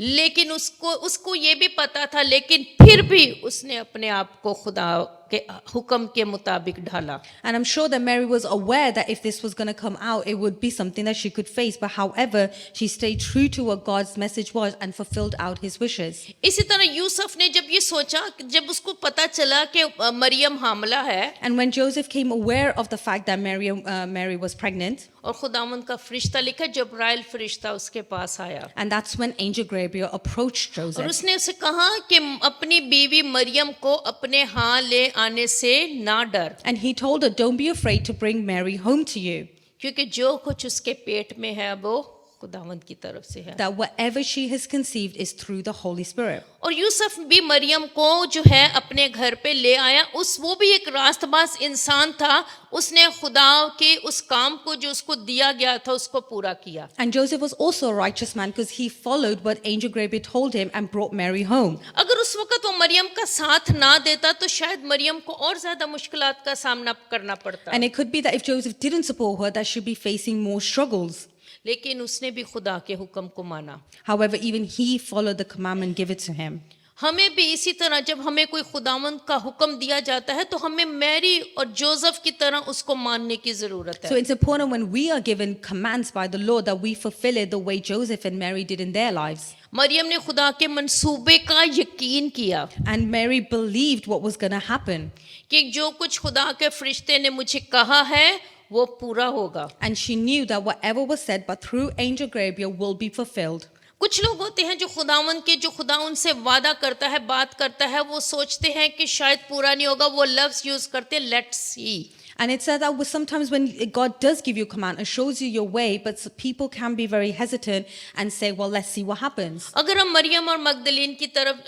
लेकिन उसको ये भी पता था, लेकिन फिर भी उसने अपने आप को खुदा के हुक्म के मुताबिक ढाला।
And I'm sure that Mary was aware that if this was going to come out, it would be something that she could face. But however, she stayed true to what God's message was and fulfilled out his wishes.
इसी तरह यूसुफ ने जब ये सोचा, जब उसको पता चला कि मरियम हामला है,
And when Joseph came aware of the fact that Mary was pregnant,
और खुदावंद का फरिश्ता लिखा, जब्राइल फरिश्ता उसके पास आया
and that's when Angel Gabriel approached
और
Joseph.
उसने उसे कहा कि अपनी बीवी मरियम को अपने यहाँ ले आने से ना डर,
And he told her, don't be afraid to bring Mary home to you.
क्योंकि जो कुछ उसके पेट में है वो खुदावंद की तरफ से है।
That whatever she has conceived is through the Holy Spirit.
और यूसुफ भी मरियम को जो है अपने घर पे ले आया। वो भी एक रास्तबाज इंसान था, उसने खुदा के उस काम को जो उसको दिया गया था उसको पूरा किया।
And Joseph was also a righteous man because he followed what Angel Gabriel told him and brought Mary home.
अगर उस वक्त वो मरियम का साथ ना देता तो शायद मरियम को और ज्यादा मुश्किलात का सामना करना पड़ता।
And it could be that if Joseph didn't support her, that she'd be facing more struggles.
लेकिन उसने भी खुदा के हुक्म को माना।
However, even he followed the commandment given to him.
हमें भी इसी तरह जब हमें कोई खुदावंद का हुक्म दिया जाता है तो हमें मैरी और जोसेफ की तरह उसको मानने की जरूरत
So
है।
it's important when we are given commands by the Lord that we fulfill it the way Joseph and Mary did in their lives.
Maryam ने खुदा के मंसूबे का यकीन किया
And Mary believed what was going to happen.
कि जो कुछ खुदा के फरिश्ते ने मुझे कहा है वो पूरा होगा।
And she knew that whatever was said but through Angel Gabriel will be fulfilled.
कुछ लोग होते हैं जो खुदावंद के, जो खुदा उनसे वादा करता है, बात करता है, वो सोचते हैं कि शायद पूरा नहीं होगा, वो लफ्ज यूज करते हैं let's see.
And it said that sometimes when God does give you a command and shows you your way, but people can be very hesitant and say, well, let's see what happens.
अगर हम मरियम और मगदलीन की तरफ,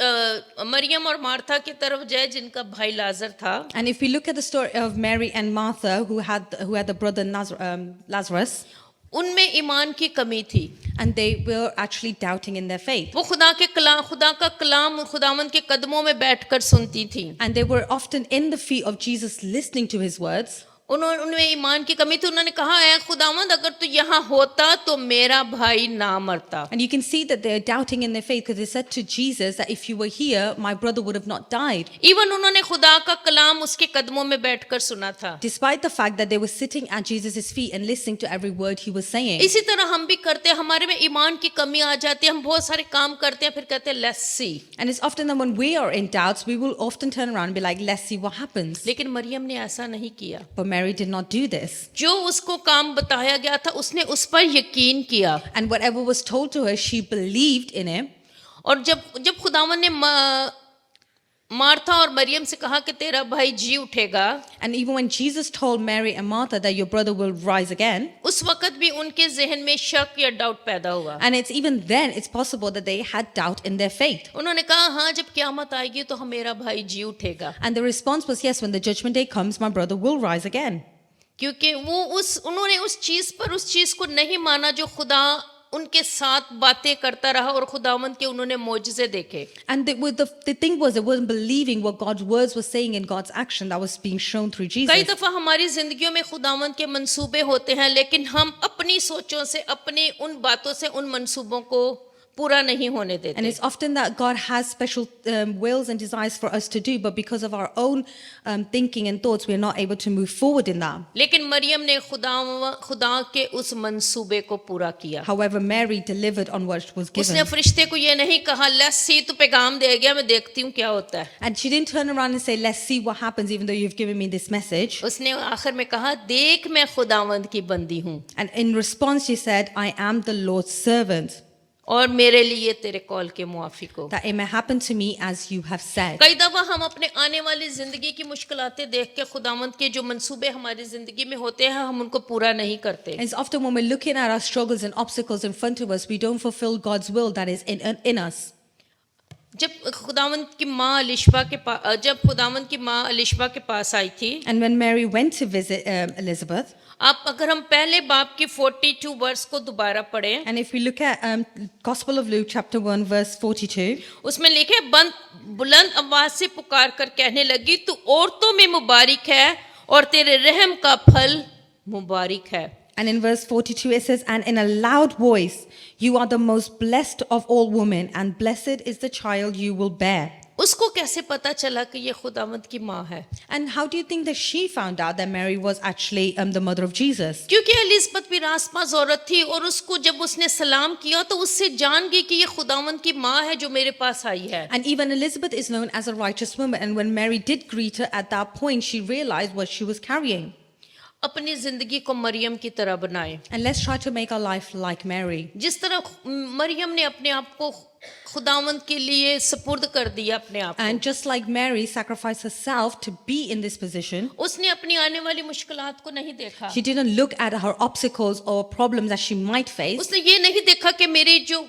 मरियम और Martha की तरफ जाए जिनका भाई लाजर था,
And if we look at the story of Mary and Martha, who had the brother Lazarus,
उनमें ईमान की कमी थी।
and they were actually doubting in their faith.
वो खुदा का कलाम खुदावंद के कदमों में बैठकर सुनती थी।
And they were often in the feet of Jesus listening to his words.
उनमें ईमान की कमी थी। उन्होंने कहा है खुदावंद अगर तू यहाँ होता तो मेरा भाई ना मरता।
And you can see that they're doubting in their faith because they said to Jesus that if you were here, my brother would have not died.
Even उन्होंने खुदा का कलाम उसके कदमों में बैठकर सुना था।
Despite the fact that they were sitting at Jesus' feet and listening to every word he was saying.
इसी तरह हम भी करते हैं, हमारे में ईमान की कमी आ जाती है, हम बहुत सारे काम करते हैं फिर कहते हैं let's see.
And it's often that when we are in doubts, we will often turn around and be like, let's see what happens.
लेकिन मरियम ने ऐसा नहीं किया।
But Mary did not do this.
जो उसको काम बताया गया था उसने उस पर यकीन किया।
And whatever was told to her, she believed in it.
और जब खुदावन ने मार्था और मरियम से कहा कि तेरा भाई जी उठेगा,
And even when Jesus told Mary and Martha that your brother will rise again,
उस वक्त भी उनके जहन में शक या डाउट पैदा हुआ।
and it's even then it's possible that they had doubt in their faith.
उन्होंने कहा हाँ जब क़यामत आएगी तो मेरा भाई जी उठेगा,
And the response was, yes, when the judgment day comes, my brother will rise again.
क्योंकि उन्होंने उस चीज को नहीं माना जो खुदा उनके साथ बातें करता रहा और खुदावंद के उन्होंने मौजज़े देखे।
And the thing was, they weren't believing what God's words were saying in God's action that was being shown through Jesus.
कई दफा हमारी जिंदगियों में खुदावंद के मंसूबे होते हैं, लेकिन हम अपनी सोचों से, अपनी उन बातों से उन मंसूबों को पूरा नहीं होने
And
देते।
it's often that God has special wills and desires for us to do, but because of our own thinking and thoughts, we're not able to move forward in that.
लेकिन मरियम ने खुदा के उस मंसूबे को पूरा किया।
However, Mary delivered on what was
उसने
given.
फरिश्ते को ये नहीं कहा लेट्स सी तू पैगाम दे गया मैं देखती हूँ क्या होता है।
And she didn't turn around and say, let's see what happens, even though you've given me this message.
उसने आखिर में कहा देख मैं खुदावंद की बंदी हूँ
And in response, she said, I am the Lord's servant,
और मेरे लिए तेरे कॉल के मुआफिक हो।
that it may happen to me as you have said.
कई दफा हम अपने आने वाली जिंदगी की मुश्किलातें देख के खुदावंद के जो मंसूबे हमारी जिंदगी में होते हैं हम उनको पूरा नहीं करते।
And it's often when we're looking at our struggles and obstacles in front of us, we don't fulfill God's will that is in us.
जब खुदावंद की माँ अलिशबा के पास आई थी,
And when Mary went to visit Elizabeth,
आप अगर हम पहले बाप की 42 वर्स को दोबारा पढ़ें,
and if we look at Gospel of Luke chapter 1 verse 42,
उसमें लिखे बुलंद आवाज से पुकार कर कहने लगी तू औरतों में मुबारक है और तेरे रहम का फल मुबारक है।
and in verse 42 it says, and in a loud voice, you are the most blessed of all women, and blessed is the child you will bear.
उसको कैसे पता चला कि ये खुदावंद की माँ है?
And how do you think that she found out that Mary was actually the mother of Jesus?
क्योंकि एलिजबेथ भी रासपास औरत थी और उसको जब उसने सलाम किया तो उससे जान गई कि ये खुदावंद की माँ है जो मेरे पास आई है।
And even Elizabeth is known as a righteous woman, and when Mary did greet her at that point, she realized what she was carrying.
अपनी जिंदगी को मरियम की तरह बनाए।
And let's try to make our life like Mary.
जिस तरह मरियम ने अपने आप को खुदावंद के लिए सुपुर्द कर दिया अपने आप को,
And just like Mary sacrificed herself to be in this position,
उसने अपनी आने वाली मुश्किलात को नहीं देखा।
she didn't look at her obstacles or problems that she might face.
उसने ये नहीं देखा कि मेरे जो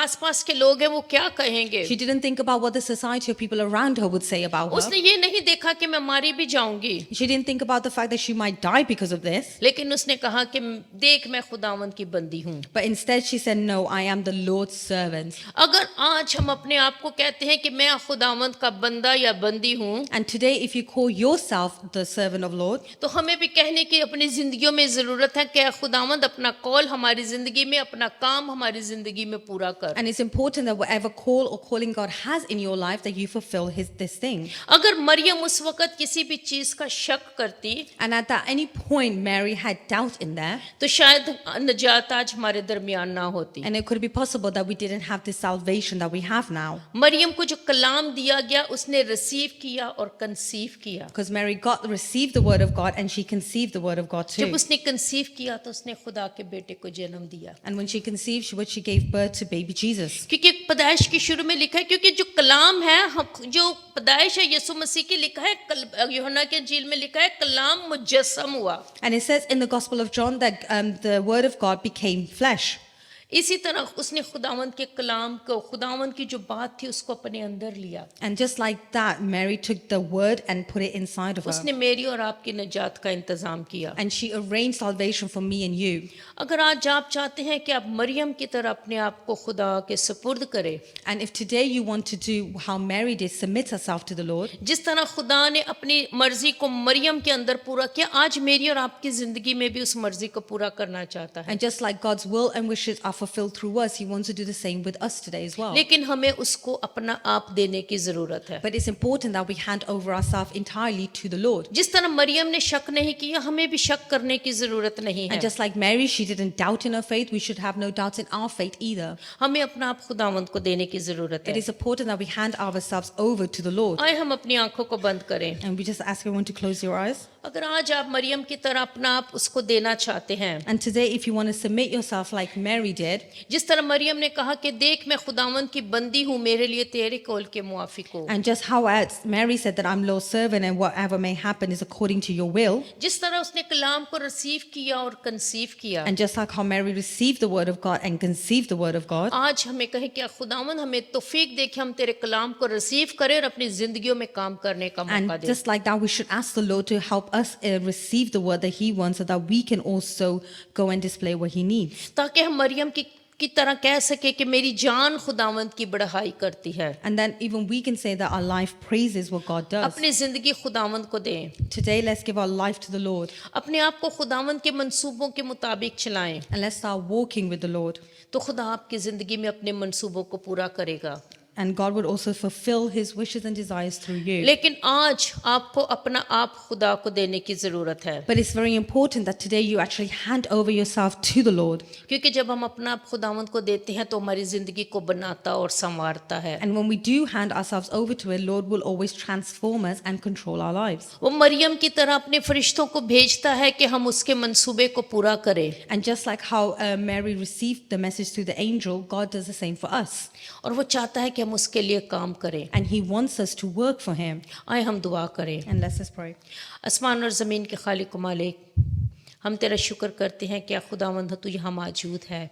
आसपास के लोग हैं वो क्या कहेंगे।
She didn't think about what the society or people around her would say about her.
उसने ये नहीं देखा कि मैं मारी भी जाऊंगी,
She didn't think about the fact that she might die because of this.
लेकिन उसने कहा कि देख मैं खुदावंद की बंदी हूँ।
But instead she said, no, I am the Lord's servant.
अगर आज हम अपने आप को कहते हैं कि मैं खुदावंद का बंदा या बंदी हूँ,
And today, if you call yourself the servant of Lord,
तो हमें भी कहने की अपनी जिंदगियों में जरूरत है कि खुदावंद अपना कॉल हमारी जिंदगी में, अपना काम हमारी जिंदगी में पूरा कर।
and it's important that whatever call or calling God has in your life, that you fulfill this thing.
अगर मरियम उस वक्त किसी भी चीज का शक करती
And at that any point, Mary had doubt in there,
तो शायद नजात आज हमारे दरमियान ना होती।
and it could be possible that we didn't have the salvation that we have now.
Maryam को जो कलाम दिया गया उसने रिसीव किया और कंसीव किया।
Because Mary received the word of God, and she conceived the word of God
जब
too.
उसने कंसीव किया तो उसने खुदा के बेटे को जन्म दिया।
And when she conceived, she gave birth to baby Jesus.
क्योंकि पैदाइश की शुरू में लिखा है, क्योंकि जो कलाम है जो पैदाइश है यीशु मसीह की लिखा है, यूहन्ना के इंजील में लिखा है कलाम मुजस्सम हुआ।
And it says in the Gospel of John that the word of God became flesh.
इसी तरह उसने खुदावंद के कलाम को, खुदावंद की जो बात थी उसको अपने अंदर लिया।
And just like that, Mary took the word and put it inside of her.
उसने मेरी और आपकी निजात का इंतजाम किया।
And she arranged salvation for me and you.
अगर आज आप चाहते हैं कि आप मरियम की तरह अपने आप को खुदा के सुपुर्द करें,
And if today you want to do how Mary did, submit herself to the Lord,
जिस तरह खुदा ने अपनी मर्जी को मरियम के अंदर पूरा किया, आज मेरी और आपकी जिंदगी में भी उस मर्जी को पूरा करना चाहता है।
and just like God's will and wishes are fulfilled through us, He wants to do the same with us today as well.
लेकिन हमें उसको अपना आप देने की जरूरत है।
But it's important that we hand over ourselves entirely to the Lord.
जिस तरह मरियम ने शक नहीं किया, हमें भी शक करने की जरूरत नहीं है।
And just like Mary, she didn't doubt in her faith, we should have no doubt in our faith either.
हमें अपना आप खुदावंद को देने की जरूरत
It
है।
is important that we hand ourselves over to the Lord.
आए हम अपनी आंखों को बंद करें।
And we just ask everyone to close your eyes.
अगर आज आप मरियम की तरह अपना आप उसको देना चाहते हैं,
And today, if you want to submit yourself like Mary did,
जिस तरह मरियम ने कहा कि देख मैं खुदावंद की बंदी हूँ, मेरे लिए तेरे कौल के मुआफिक हो,
and just how as Mary said that I'm Lord's servant and whatever may happen is according to your will,
जिस तरह उसने कलाम को रिसीव किया और कंसीव किया,
and just like how Mary received the word of God and conceived the word of God,
आज हमें कहे कि खुदावंद हमें तौफीक दे कि हम तेरे कलाम को रिसीव करें और अपनी जिंदगियों में काम करने का मौका
and
they.
just like that, we should ask the Lord to help us receive the word that He wants, so that we can also go and display what He needs.
ताकि हम मरियम की की तरह कह सके कि मेरी जान खुदावंद की बड़ाई करती है।
And then even we can say that our life praises what God does.
अपनी जिंदगी खुदावंद को दें,
Today, let's give our life to the Lord
अपने आप को खुदावंद के मंसूबों के मुताबिक चलाएं,
and let's start walking with the Lord.
तो खुदा आपकी जिंदगी में अपने मंसूबों को पूरा करेगा।
And God would also fulfill His wishes and desires through you.
लेकिन आज आपको अपना आप खुदा को देने की जरूरत है,
But it's very important that today you actually hand over yourself to the Lord.
क्योंकि जब हम अपना आप खुदावंद को देते हैं तो हमारी जिंदगी को बनाता और संवारता है।
And when we do hand ourselves over to it, Lord will always transform us and control our lives.
वो मरियम की तरह अपने फरिश्तों को भेजता है कि हम उसके मंसूबे को पूरा करें,
And just like how Mary received the message through the angel, God does the same for us.
और वो चाहता है कि हम उसके लिए काम करें।
And He wants us to work for Him.
आए हम दुआ करें।
And let's just pray.
आसमान और ज़मीन के खालिक व मालिक, हम तेरा शुक्र करते हैं कि या खुदावंद तू यहाँ मौजूद है।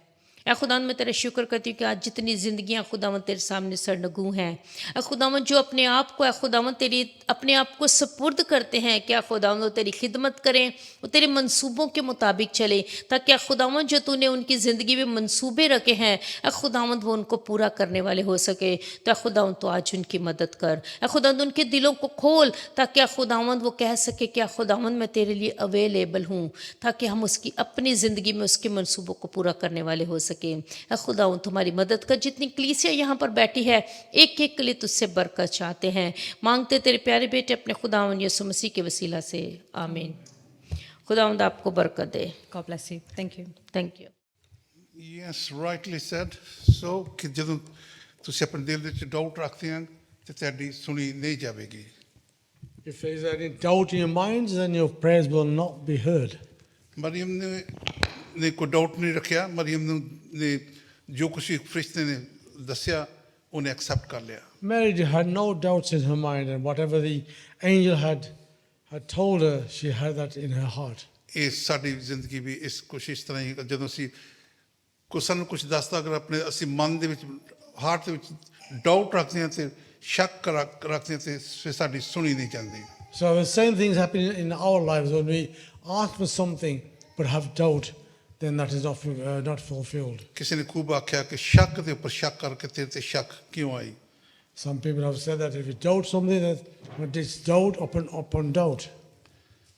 या खुदावंद मैं तेरा शुक्र करती हूँ कि आज जितनी ज़िंदगियाँ खुदावंद तेरे सामने सरनगू हैं, या खुदावंद जो अपने आप को या खुदावंद तेरी अपने आप को सपुर्द करते हैं, क्या खुदावंद वो तेरी खिदमत करें, वो तेरे मंसूबों के मुताबिक चले, ताकि या खुदावंद जो तूने उनकी ज़िंदगी में मंसूबे रखे हैं या खुदावंद वो उनको पूरा करने वाले हो सके। तो या खुदावंद तो आज उनकी मदद कर, या खुदावंद उनके दिलों को खोल, ताकि या खुदावंद वो कह सके कि या खुदावंद मैं तेरे लिए अवेलेबल हूँ, ताकि हम उसकी अपनी ज़िंदगी में उसके मंसूबों को पूरा करने वाले हो सके। खुदावंद तुम्हारी मदद कर, जितनी कलीसिया यहाँ पर बैठी है एक एक के लिए तुझसे बरकत चाहते हैं, मांगते तेरे प्यारे बेटे अपने खुदावंद यीशु मसीह के वसीला से, आमीन। खुदावंद आपको बरकत दे।
God bless you. Thank you.
Thank you.
Yes, rightly said. So कि ਜਦੋਂ ਤੁਸੀਂ ਆਪਣੇ ਦਿਲ ਵਿੱਚ ਡਾਊਟ ਰੱਖਦੇ ਹੋ ਤੇ ਤੁਹਾਡੀ ਸੁਣੀ ਨਹੀਂ ਜਾਵੇਗੀ।
If there is any doubt in your minds, then your prayers will not be heard.
Mariam ਨੇ ਕੋਈ ਡਾਊਟ ਨਹੀਂ ਰੱਖਿਆ। ਮਰੀਮ ਨੇ ਜੋ ਕੁਛ ਫਰਿਸ਼ਤੇ ਨੇ ਦੱਸਿਆ ਉਹਨੇ ਐਕਸੈਪਟ ਕਰ ਲਿਆ।
Mary had no doubts in her mind, and whatever the angel had told her, she had that in her heart.
ਇਹ ਸਾਡੀ ਜ਼ਿੰਦਗੀ ਵੀ ਇਸ ਕੁਛ ਇਸ ਤਰ੍ਹਾਂ ਹੀ ਜਦੋਂ ਅਸੀਂ ਕੋਈ ਸਾਨੂੰ ਕੁਛ ਦੱਸਦਾ, ਅਗਰ ਆਪਣੇ ਅਸੀਂ ਮਨ ਦੇ ਵਿੱਚ ਹਾਰਟ ਦੇ ਵਿੱਚ ਡਾਊਟ ਰੱਖਦੇ ਹਾਂ ਤੇ ਸ਼ੱਕ ਰੱਖਦੇ ਹਾਂ ਤੇ ਫਿਰ ਸਾਡੀ ਸੁਣੀ ਨਹੀਂ ਜਾਂਦੀ।
So the same things happen in our lives when we ask for something but have doubt, then that is not fulfilled.
ਕਿਸੇ ਨੇ ਖੂਬ ਆਖਿਆ ਕਿ ਸ਼ੱਕ ਦੇ ਉੱਪਰ ਸ਼ੱਕ ਕਰਕੇ ਤੇਰੇ ਤੇ ਸ਼ੱਕ ਕਿਉਂ ਆਈ।
Some people have said that if you doubt something, that it's doubt upon doubt.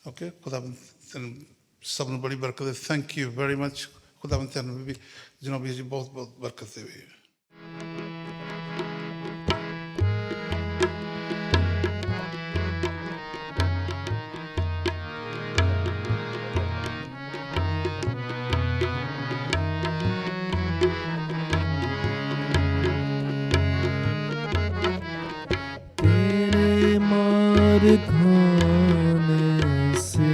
Okay, ਖੁਦਾਵੰਦ ਤੈਨੂੰ ਸਭ ਨੂੰ ਬੜੀ ਬਰਕਤ ਦੇ। Thank you very much. ਖੁਦਾਵੰਦ ਤੈਨੂੰ ਵੀ ਜਨਾਬ ਜੀ ਬਹੁਤ ਬਹੁਤ ਬਰਕਤ ਦੇਵੇ।
तेरे मार खाने से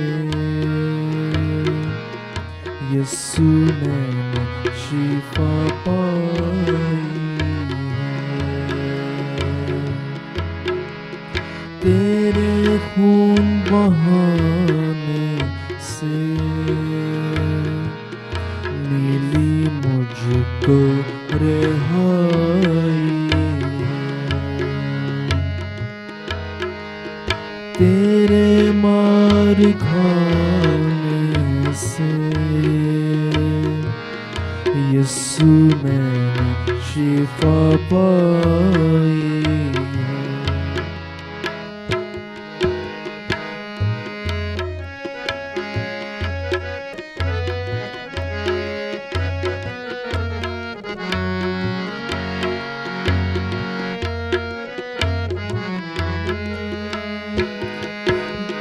यीशु मैंने शिफा पाई है। तेरे खून बहाने से मिली मुझको रिहाई है। तेरे मार खाने से यीशु मैंने शिफा पाई है।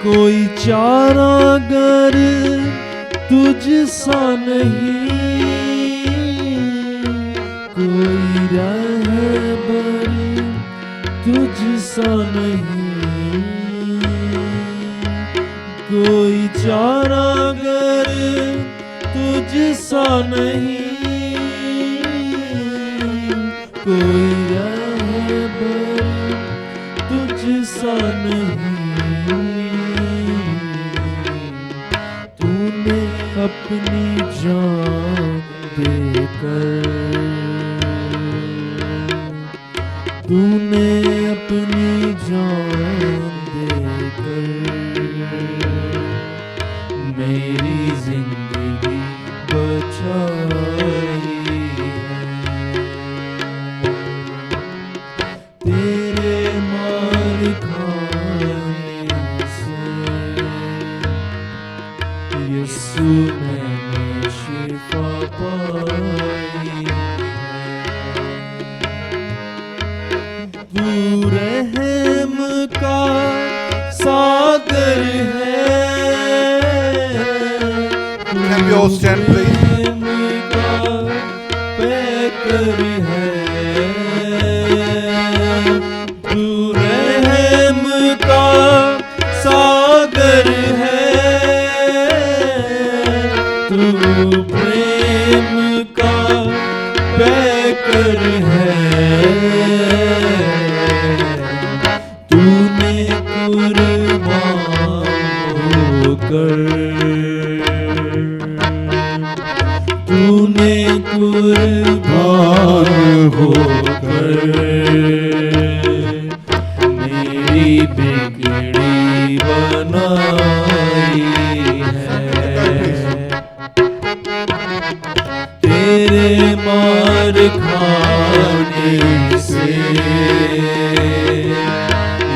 कोई चारागर तुझ सा नहीं, कोई रहबर तुझ सा नहीं, कोई चारागर तुझ सा नहीं, कोई रहबर तुझ सा नहीं। तूने अपनी जान देकर, तूने अपनी जान देकर मेरी जिंदगी बचाई है।
Can we all stand, please?
तू रहम का सागर है, तू प्रेम का पैकर है, तूने कुर्बान होकर, तूने कुर्बान होकर मेरी बिगड़ी बनाई है। तेरे मार खाने से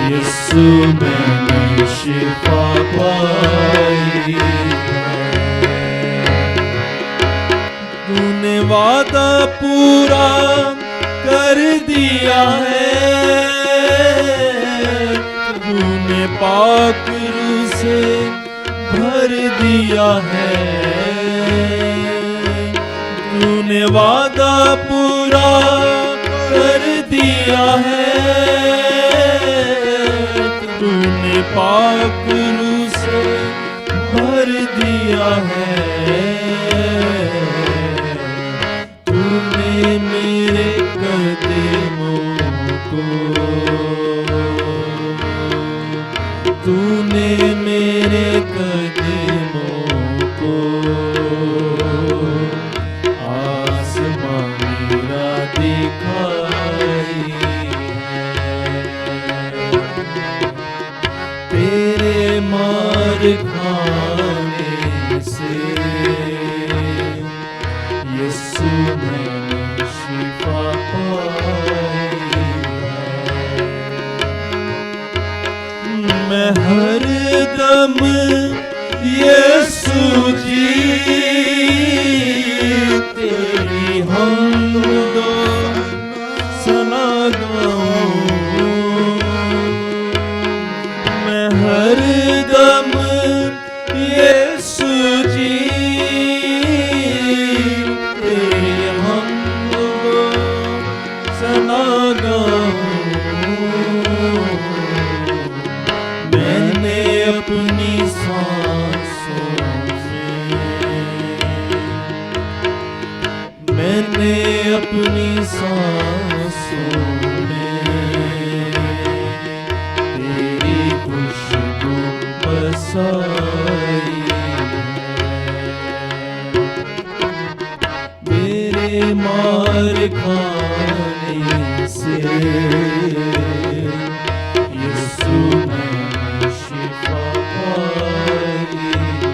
यीशु मैंने शिफा पाई है। तूने वादा पूरा कर दिया है, तूने पाक रूह से भर दिया है, तूने वादा पूरा कर दिया है, तूने पाक रूह से भर दिया है। तूने मेरे कदमों को, तूने मेरे कदमों को आसमानी राह दिखाई है। तेरे मार खाने से यीशु मैंने शिफा पाई है। मैं हर दम यीशु जी तेरी हमदो सना गाऊं। मैं हर दम यीशु जी तेरी हमदो सना गाऊं। मैंने अपनी सांसों में, मैंने अपनी सांसों में तेरी खुशबू बसाई है। मेरे मार खाने से यीशु मैंने शिफा पाई है।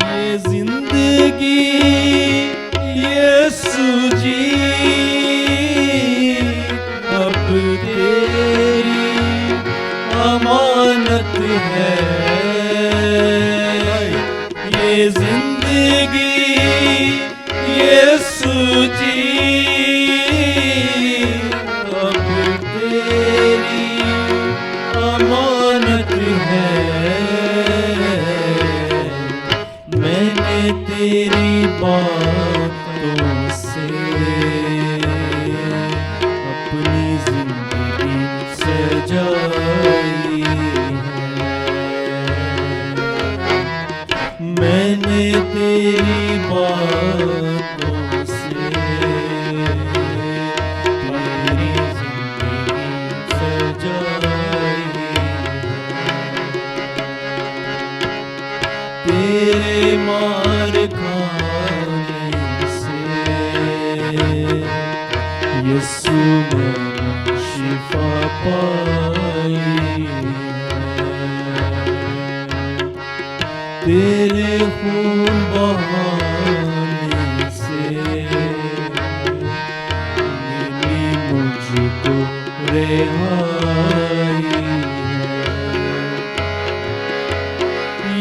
ये जिंदगी यीशु जी अब तेरी अमानत है। ये जिंदगी यीशु जी अब तेरी अमानत है। मैंने तेरी बातों से अपनी जिंदगी सजाई है। मैंने तेरी बातों से तेरी जिंदगी सजाई है। तेरे मार खाने से यीशु मैंने शिफा पाई है। तेरे खून बहाने से मिली मुझको रिहाई है।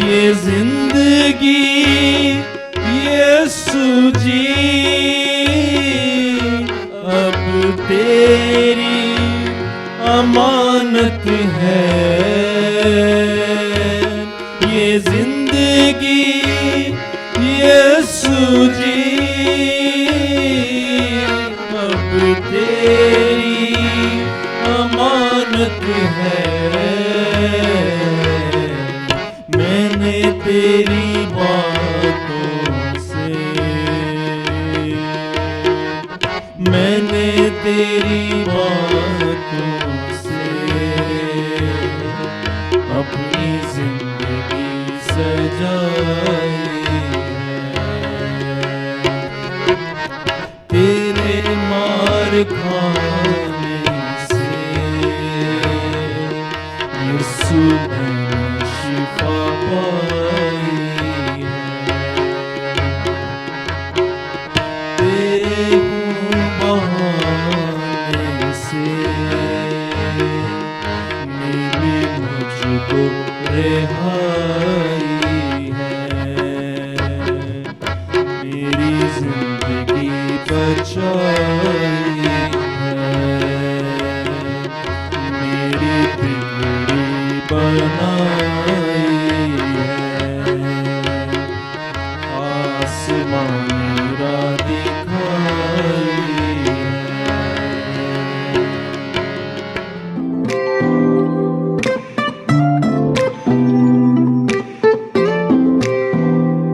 ये जिंदगी यीशु जी अब तेरी अमानत है ये जिंदगी यीशु जी अब तेरी अमानत है मैंने तेरी बातों से मैंने तेरी बातों से अपनी जिंदगी सजाई है तेरे मार खाने से यीशु मैंने शिफा पाई है तेरे खून बहाने से मिली मुझको रिहाई है मेरी जिंदगी बचाई है मेरी बिगड़ी बनाई